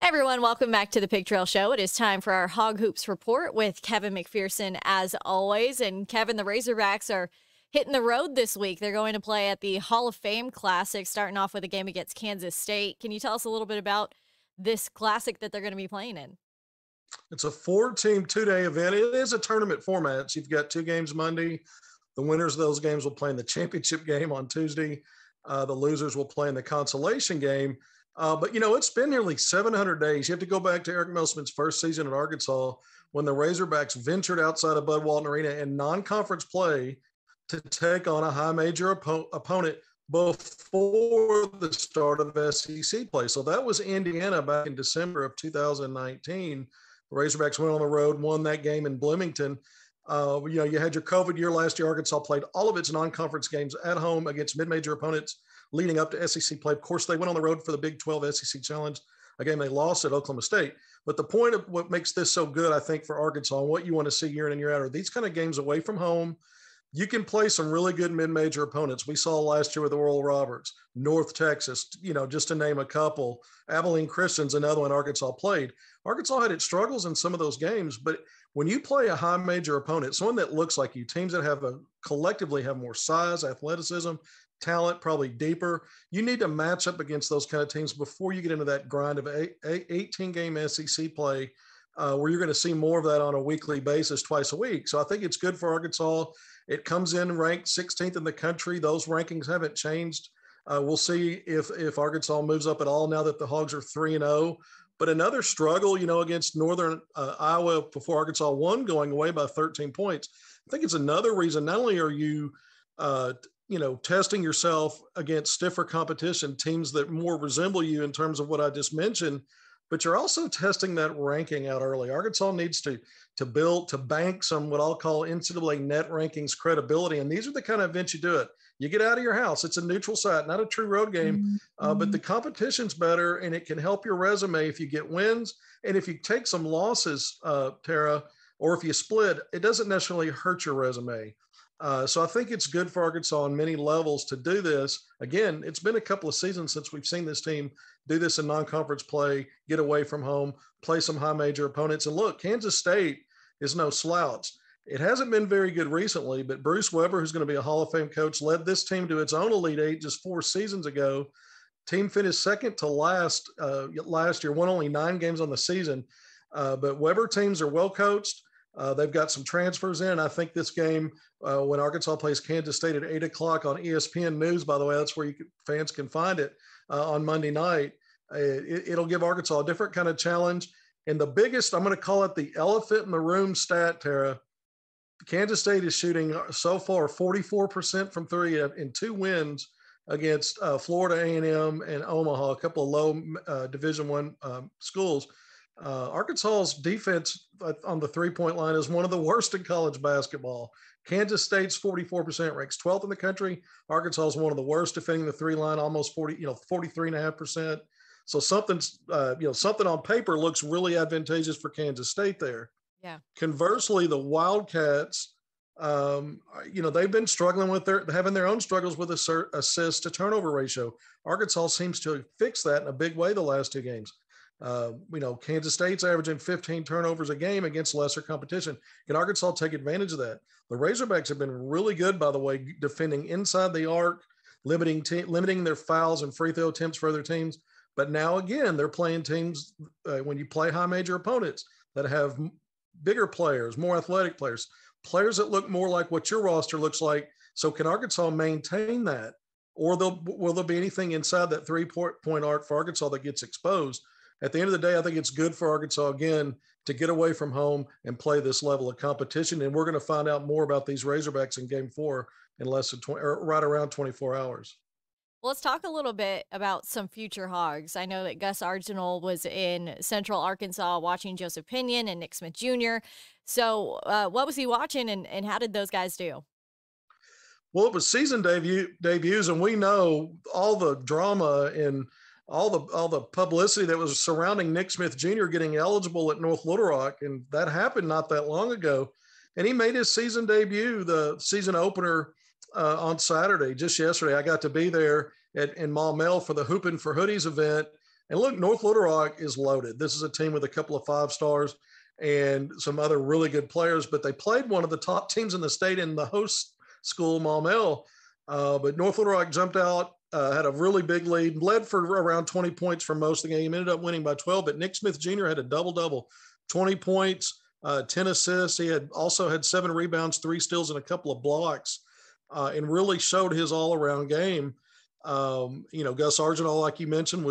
Everyone, welcome back to the Pig Trail Show. It is time for our Hog Hoops report with Kevin McPherson, as always. And Kevin, the Razorbacks are hitting the road this week. They're going to play at the Hall of Fame Classic, starting off with a game against Kansas State. Can you tell us a little bit about this classic that they're going to be playing in? It's a four-team, two-day event. It is a tournament format. So you've got two games Monday. The winners of those games will play in the championship game on Tuesday. The losers will play in the consolation game. But, it's been nearly 700 days. You have to go back to Eric Milsman's first season at Arkansas when the Razorbacks ventured outside of Bud Walton Arena in non-conference play to take on a high major opponent before the start of SEC play. So that was Indiana back in December of 2019. The Razorbacks went on the road, won that game in Bloomington. You had your COVID year last year. Arkansas played all of its non-conference games at home against mid-major opponents leading up to SEC play. Of course, they went on the road for the Big 12 SEC Challenge, a game they lost at Oklahoma State. But the point of what makes this so good, I think, for Arkansas and what you want to see year in and year out are these kind of games away from home. You can play some really good mid-major opponents. We saw last year with Oral Roberts, North Texas, just to name a couple. Abilene Christian's another one Arkansas played. Arkansas had its struggles in some of those games, but when you play a high major opponent, someone that looks like you, teams that have collectively have more size, athleticism, talent, probably deeper, you need to match up against those kind of teams before you get into that grind of 18-game SEC play, where you're going to see more of that on a weekly basis, twice a week. So I think it's good for Arkansas. It comes in ranked 16th in the country. Those rankings haven't changed. We'll see if Arkansas moves up at all now that the Hogs are 3-0. But another struggle, against Northern Iowa before Arkansas won, going away by 13 points. I think it's another reason. Not only are you, testing yourself against stiffer competition, teams that more resemble you in terms of what I just mentioned, but you're also testing that ranking out early. Arkansas needs to bank some what I'll call NCAA net rankings credibility. And these are the kind of events you do it. You get out of your house. It's a neutral site, not a true road game, but the competition's better and it can help your resume if you get wins. And if you take some losses, Tara, or if you split, it doesn't necessarily hurt your resume. So I think it's good for Arkansas on many levels to do this. Again, it's been a couple of seasons since we've seen this team do this in non-conference play, get away from home, play some high major opponents. And look, Kansas State is no slouch. It hasn't been very good recently, but Bruce Weber, who's going to be a Hall of Fame coach, led this team to its own Elite Eight just 4 seasons ago. Team finished second to last year, won only 9 games on the season. But Weber teams are well coached. They've got some transfers in. I think this game, when Arkansas plays Kansas State at 8 o'clock on ESPN News, by the way, that's where fans can find it on Monday night. It'll give Arkansas a different kind of challenge. And the biggest, I'm going to call it the elephant in the room stat, Tara. Kansas State is shooting so far 44% from 3 in 2 wins against Florida A&M and Omaha, a couple of low Division I schools. Arkansas's defense on the three-point line is one of the worst in college basketball. Kansas State's 44% ranks 12th in the country. Arkansas is one of the worst defending the 3 line, almost 43.5%. So something on paper looks really advantageous for Kansas State there. Yeah. Conversely, the Wildcats, they've been struggling with having their own struggles with assist to turnover ratio. Arkansas seems to have fixed that in a big way the last 2 games. Kansas State's averaging 15 turnovers a game against lesser competition. Can Arkansas take advantage of that? The Razorbacks have been really good, by the way, defending inside the arc, limiting their fouls and free throw attempts for other teams. But now, again, they're playing teams when you play high major opponents that have bigger players, more athletic players that look more like what your roster looks like. So can Arkansas maintain that? Or will there be anything inside that 3-point arc for Arkansas that gets exposed? At the end of the day, I think it's good for Arkansas, again, to get away from home and play this level of competition. And we're going to find out more about these Razorbacks in Game 4 in right around 24 hours. Well, let's talk a little bit about some future Hogs. I know that Gus Arsenal was in Central Arkansas watching Joseph Pinion and Nick Smith Jr. So what was he watching and how did those guys do? Well, it was season debuts, and we know all the drama and all the publicity that was surrounding Nick Smith Jr. getting eligible at North Little Rock, and that happened not that long ago. And he made his season debut, the season opener, on Saturday, just yesterday. I got to be there in Maumelle for the Hoopin' for Hoodies event, And look, North Little Rock is loaded. This is a team with a couple of 5 stars and some other really good players, but they played one of the top teams in the state in the host school, Maumelle. But North Little Rock jumped out, had a really big lead, led for around 20 points for most of the game, ended up winning by 12. But Nick Smith Jr. had a double-double, 20 points, 10 assists. He had also had 7 rebounds, 3 steals, and a couple of blocks, and really showed his all-around game. Gus Argenal, like you mentioned,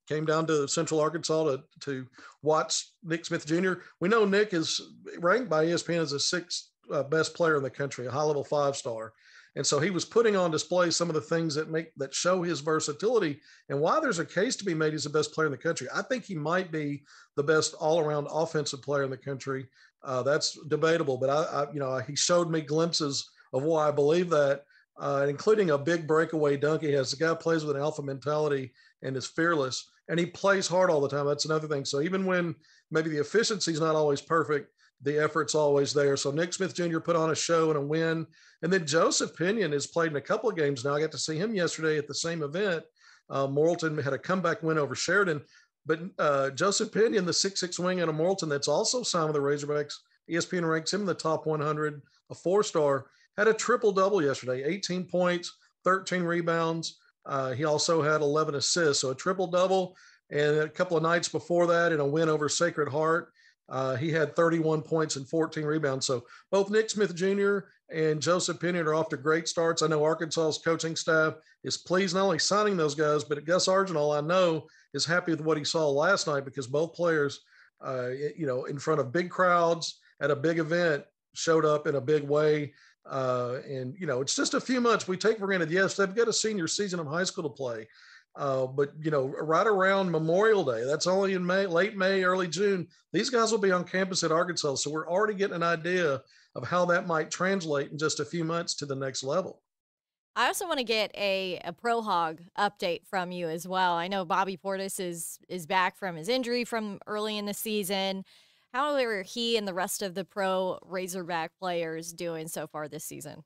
came down to Central Arkansas to watch Nick Smith Jr. We know Nick is ranked by ESPN as the 6th best player in the country, a high-level 5-star. And so he was putting on display some of the things that show his versatility and why there's a case to be made he's the best player in the country. I think he might be the best all-around offensive player in the country. That's debatable, but he showed me glimpses of why I believe that, including a big breakaway dunk he has. The guy plays with an alpha mentality and is fearless, and he plays hard all the time. That's another thing. So even when maybe the efficiency is not always perfect, the effort's always there. So Nick Smith Jr. put on a show and a win. And then Joseph Pinion has played in a couple of games now. I got to see him yesterday at the same event. Morrilton had a comeback win over Sheridan. But Joseph Pinion, the 6'6" wing out of Morrilton, that's also signed with the Razorbacks. ESPN ranks him in the top 100, a 4-star, had a triple-double yesterday, 18 points, 13 rebounds. He also had 11 assists, so a triple-double. And a couple of nights before that, in a win over Sacred Heart, he had 31 points and 14 rebounds. So both Nick Smith Jr. and Joseph Pinion are off to great starts. I know Arkansas's coaching staff is pleased not only signing those guys, but Gus Argenal, I know, is happy with what he saw last night because both players, in front of big crowds at a big event, showed up in a big way. It's just a few months we take for granted. Yes, they've got a senior season of high school to play. But right around Memorial Day, that's only in May, late May, early June, these guys will be on campus at Arkansas. So we're already getting an idea of how that might translate in just a few months to the next level. I also want to get a Pro Hog update from you as well. I know Bobby Portis is back from his injury from early in the season. How are he and the rest of the pro Razorback players doing so far this season?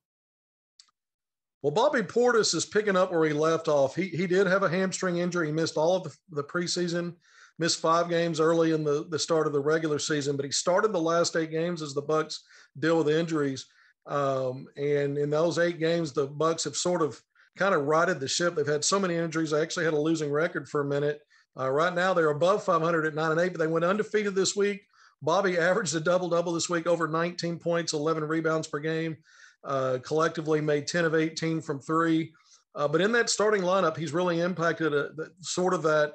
Well, Bobby Portis is picking up where he left off. He did have a hamstring injury. He missed all of the preseason, missed 5 games early in the start of the regular season, but he started the last 8 games as the Bucks deal with injuries. And in those 8 games, the Bucks have sort of kind of righted the ship. They've had so many injuries. They actually had a losing record for a minute. Right now, they're above 500 at 9-8, but they went undefeated this week. Bobby averaged a double-double this week, over 19 points, 11 rebounds per game. Collectively made 10 of 18 from 3. But in that starting lineup, he's really impacted that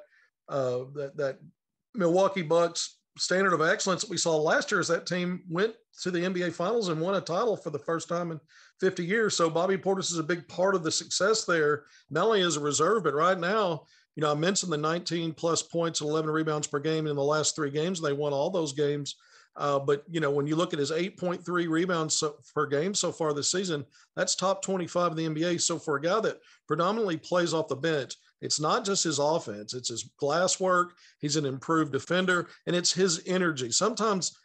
Milwaukee Bucks standard of excellence that we saw last year as that team went to the NBA Finals and won a title for the first time in 50 years. So Bobby Portis is a big part of the success there, not only as a reserve, but right now, I mentioned the 19-plus points and 11 rebounds per game in the last 3 games. They won all those games. But when you look at his 8.3 rebounds per game so far this season, that's top 25 in the NBA. So for a guy that predominantly plays off the bench, it's not just his offense, it's his glass work. He's an improved defender, and it's his energy. Sometimes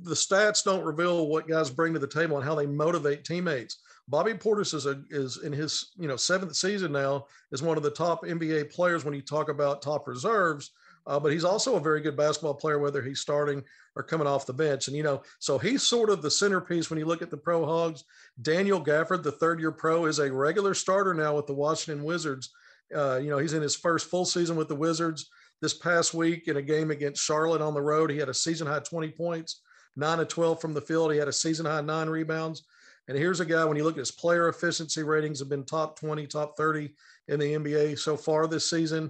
the stats don't reveal what guys bring to the table and how they motivate teammates. Bobby Portis is in his 7th season now is one of the top NBA players when you talk about top reserves. But he's also a very good basketball player, whether he's starting or coming off the bench. And, so he's sort of the centerpiece when you look at the Pro Hogs. Daniel Gafford, the 3rd-year pro, is a regular starter now with the Washington Wizards. He's in his first full season with the Wizards. This past week in a game against Charlotte on the road, he had a season-high 20 points, 9 of 12 from the field. He had a season-high 9 rebounds. And here's a guy, when you look at his player efficiency ratings, have been top 20, top 30 in the NBA so far this season.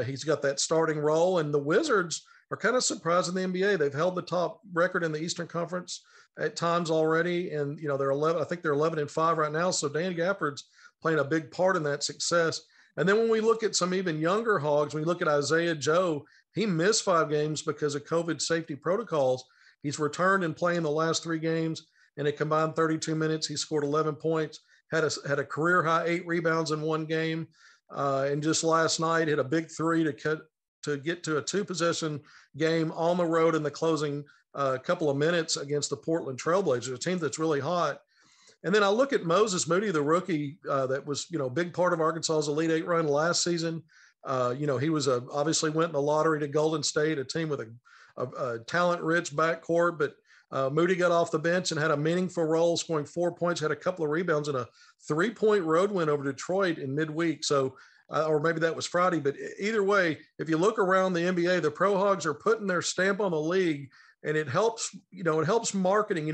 He's got that starting role, and the Wizards are kind of surprising the NBA. They've held the top record in the Eastern Conference at times already, and they're 11. I think they're 11-5 right now. So Dan Gafford's playing a big part in that success. And then when we look at some even younger Hogs, when we look at Isaiah Joe, he missed 5 games because of COVID safety protocols. He's returned and playing the last 3 games. In a combined 32 minutes, he scored 11 points, had a career high 8 rebounds in 1 game. And just last night hit a big 3 to get to a 2-possession game on the road in the closing couple of minutes against the Portland Trailblazers, a team that's really hot. And then I look at Moses Moody, the rookie that was, a big part of Arkansas's Elite 8 run last season. He was obviously went in the lottery to Golden State, a team with a talent-rich backcourt, but Moody got off the bench and had a meaningful role, scoring 4 points, had a couple of rebounds, and a 3-point road win over Detroit in midweek. So, or maybe that was Friday, but either way, if you look around the NBA, the Pro Hogs are putting their stamp on the league, and it helps. It helps marketing.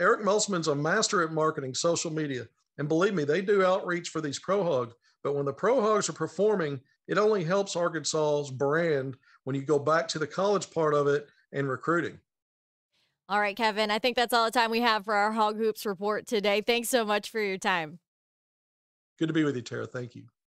Eric Musselman's a master at marketing social media, and believe me, they do outreach for these Pro Hogs. But when the Pro Hogs are performing, it only helps Arkansas's brand when you go back to the college part of it and recruiting. All right, Kevin, I think that's all the time we have for our Hog Hoops report today. Thanks so much for your time. Good to be with you, Tara. Thank you.